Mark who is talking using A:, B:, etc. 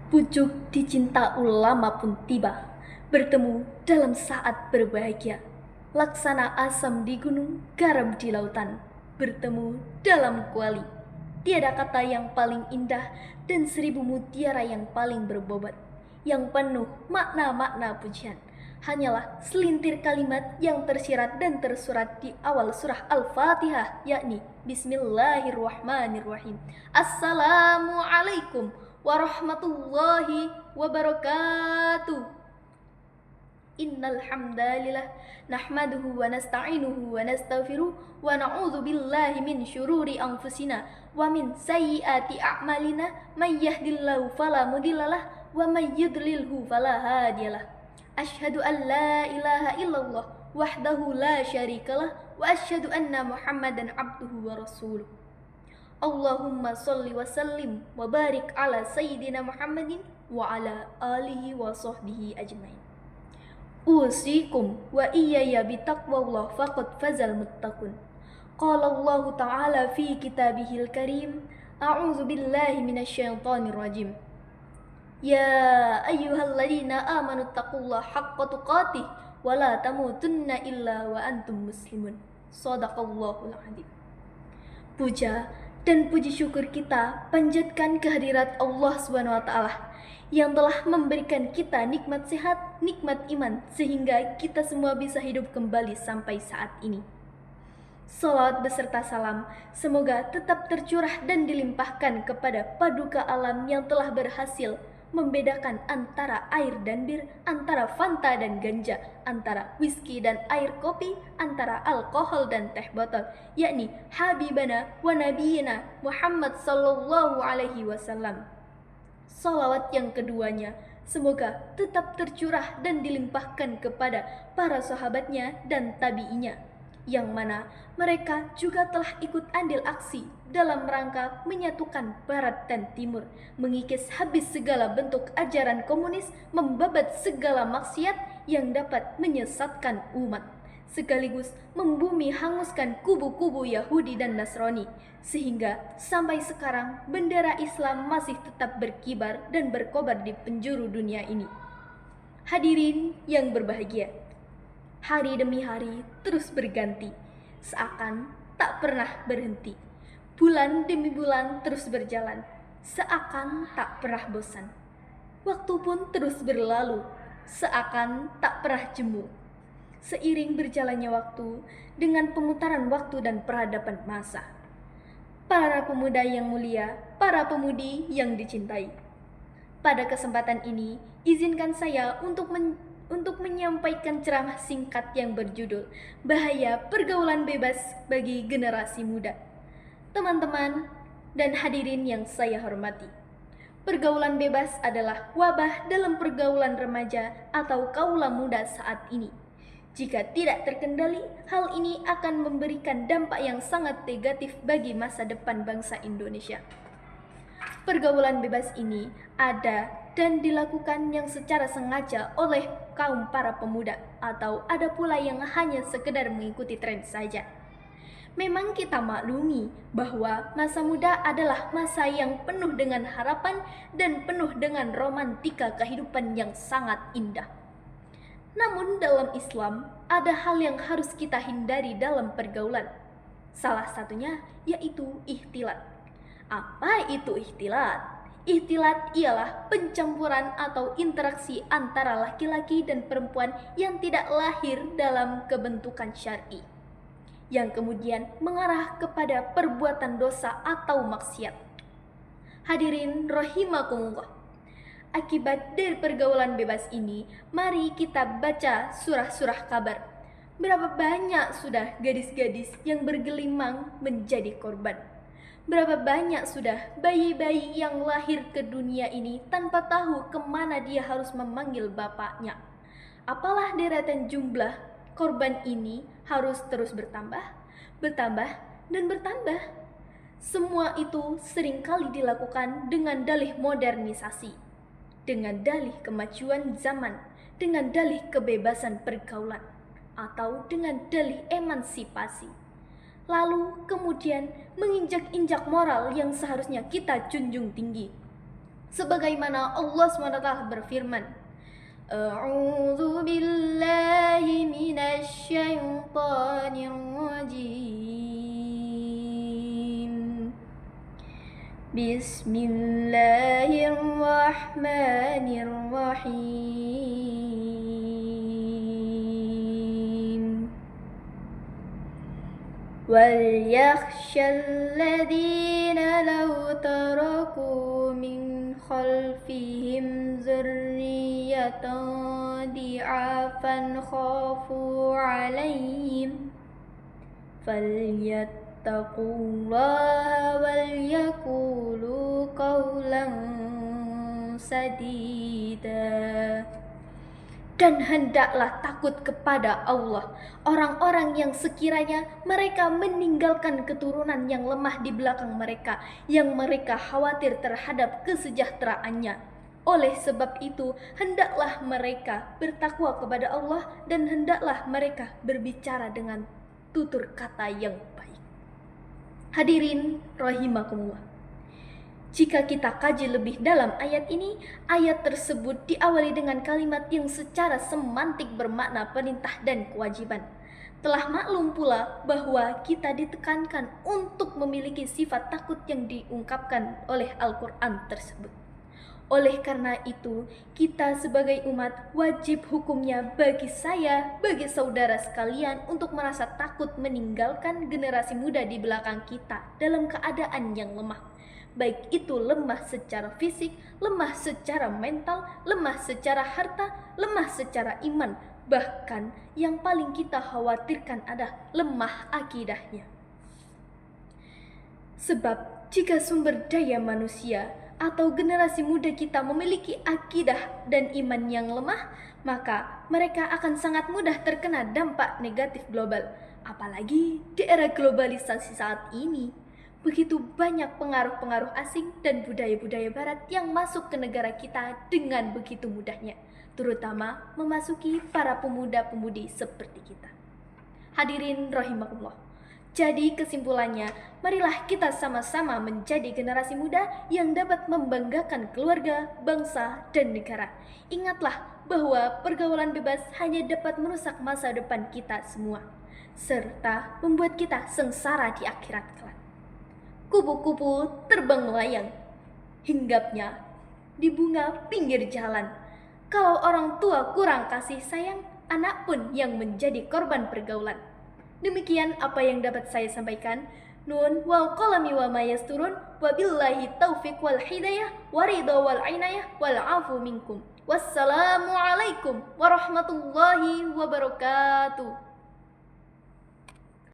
A: Pucuk dicinta ulama pun tiba, bertemu dalam saat berbahagia. Laksana asam di gunung, garam di lautan, bertemu dalam kuali. Tiada kata yang paling indah dan 1000 mutiara yang paling berbobot, yang penuh makna-makna pujian. Hanyalah selintir kalimat yang tersirat dan tersurat di awal surah Al-Fatihah, yakni Bismillahirrahmanirrahim. Assalamualaikum warahmatullahi wabarakatuh. Innal hamdalillah nahmaduhu wa nasta'inuhu wa nastaghfiruh wa na'udzu billahi min syururi anfusina wa min sayyiati a'malina may yahdihillahu fala mudhillalah wa may yudlilhu fala hadiyalah. Asyhadu an la ilaha illallah wahdahu la syarikalah wa asyhadu anna Muhammadan abduhu wa rasuluh. Allahumma salli wa sallim wa barik ala sayyidina Muhammadin wa ala alihi wa sahbihi ajmain. Usikum wa iyaya bitaqwallah faqad fazal muttaqun. Qala Allah Ta'ala fi kitabihil karim, a'udzu billahi minasyaitonir rajim. Ya ayyuhalladzina amanu taqullaha haqqa tuqatih wa la tamutunna illa wa antum muslimun. Shadaqallahul adzim. Puja dan puji syukur kita panjatkan kehadirat Allah Subhanahu wa taala yang telah memberikan kita nikmat sehat, nikmat iman sehingga kita semua bisa hidup kembali sampai saat ini. Salawat beserta salam semoga tetap tercurah dan dilimpahkan kepada paduka alam yang telah berhasil membedakan antara air dan bir, antara Fanta dan ganja, antara whisky dan air kopi, antara alkohol dan teh botol, yakni Habibana wa Nabiyina Muhammad sallallahu alaihi wasallam. Salawat yang keduanya semoga tetap tercurah dan dilimpahkan kepada para sahabatnya dan tabi'inya, yang mana mereka juga telah ikut andil aksi dalam rangka menyatukan Barat dan Timur, mengikis habis segala bentuk ajaran komunis, membabat segala maksiat yang dapat menyesatkan umat, sekaligus membumi hanguskan kubu-kubu Yahudi dan Nasrani, sehingga sampai sekarang bendera Islam masih tetap berkibar dan berkobar di penjuru dunia ini. Hadirin yang berbahagia, hari demi hari terus berganti, seakan tak pernah berhenti. Bulan demi bulan terus berjalan, seakan tak pernah bosan. Waktu pun terus berlalu, seakan tak pernah jemu. Seiring berjalannya waktu, dengan pemutaran waktu dan peradaban masa. Para pemuda yang mulia, para pemudi yang dicintai. Pada kesempatan ini, izinkan saya untuk menyampaikan ceramah singkat yang berjudul Bahaya Pergaulan Bebas bagi Generasi Muda. Teman-teman dan hadirin yang saya hormati, pergaulan bebas adalah wabah dalam pergaulan remaja atau kaula muda saat ini. Jika tidak terkendali, hal ini akan memberikan dampak yang sangat negatif bagi masa depan bangsa Indonesia. Pergaulan bebas ini ada dan dilakukan yang secara sengaja oleh kaum para pemuda, atau ada pula yang hanya sekedar mengikuti tren saja. Memang kita maklumi bahwa masa muda adalah masa yang penuh dengan harapan dan penuh dengan romantika kehidupan yang sangat indah. Namun dalam Islam ada hal yang harus kita hindari dalam pergaulan. Salah satunya yaitu ikhtilat. Apa itu ikhtilat? Ikhtilat ialah pencampuran atau interaksi antara laki-laki dan perempuan yang tidak lahir dalam kebentukan syar'i, yang kemudian mengarah kepada perbuatan dosa atau maksiat. Hadirin rahimakumullah, akibat dari pergaulan bebas ini, mari kita baca surah-surah kabar. Berapa banyak sudah gadis-gadis yang bergelimang menjadi korban? Berapa banyak sudah bayi-bayi yang lahir ke dunia ini tanpa tahu kemana dia harus memanggil bapaknya? Apalah deretan jumlah korban ini harus terus bertambah, dan bertambah. Semua itu seringkali dilakukan dengan dalih modernisasi, dengan dalih kemajuan zaman, dengan dalih kebebasan pergaulan, atau dengan dalih emansipasi. Lalu kemudian menginjak-injak moral yang seharusnya kita junjung tinggi. Sebagaimana Allah SWT berfirman, A'udzu billahi minasy syaithanir rajim. Bismillahirrahmanirrahim. وَلْيَخْشَ الَّذِينَ لَوْ تَرَكُوا مِنْ خَلْفِهِمْ ذُرِّيَّةً ضِعَافًا خَافُوا عَلَيْهِمْ فَلْيَتَّقُوا اللَّهَ وَلْيَقُولُوا قَوْلًا سَدِيدًا. Dan hendaklah takut kepada Allah orang-orang yang sekiranya mereka meninggalkan keturunan yang lemah di belakang mereka, yang mereka khawatir terhadap kesejahteraannya. Oleh sebab itu, hendaklah mereka bertakwa kepada Allah dan hendaklah mereka berbicara dengan tutur kata yang baik. Hadirin rahimakumullah. Jika kita kaji lebih dalam ayat ini, ayat tersebut diawali dengan kalimat yang secara semantik bermakna perintah dan kewajiban. Telah maklum pula bahwa kita ditekankan untuk memiliki sifat takut yang diungkapkan oleh Al-Quran tersebut. Oleh karena itu, kita sebagai umat wajib hukumnya bagi saya, bagi saudara sekalian untuk merasa takut meninggalkan generasi muda di belakang kita dalam keadaan yang lemah. Baik itu lemah secara fisik, lemah secara mental, lemah secara harta, lemah secara iman. Bahkan yang paling kita khawatirkan adalah lemah akidahnya. Sebab jika sumber daya manusia atau generasi muda kita memiliki akidah dan iman yang lemah, maka mereka akan sangat mudah terkena dampak negatif global. Apalagi di era globalisasi saat ini. Begitu banyak pengaruh-pengaruh asing dan budaya-budaya barat yang masuk ke negara kita dengan begitu mudahnya, terutama memasuki para pemuda-pemudi seperti kita. Hadirin rahimakumullah. Jadi kesimpulannya, marilah kita sama-sama menjadi generasi muda yang dapat membanggakan keluarga, bangsa, dan negara. Ingatlah bahwa pergaulan bebas hanya dapat merusak masa depan kita semua, serta membuat kita sengsara di akhirat kelak. Kupu-kupu terbang melayang, hinggapnya di bunga pinggir jalan. Kalau orang tua kurang kasih sayang, anak pun yang menjadi korban pergaulan. Demikian apa yang dapat saya sampaikan. Nun wal qalami wa ma yasturun, wabillahi taufiq wal hidayah, waridha wal inayah, wal afu minkum. Wassalamualaikum warahmatullahi wabarakatuh.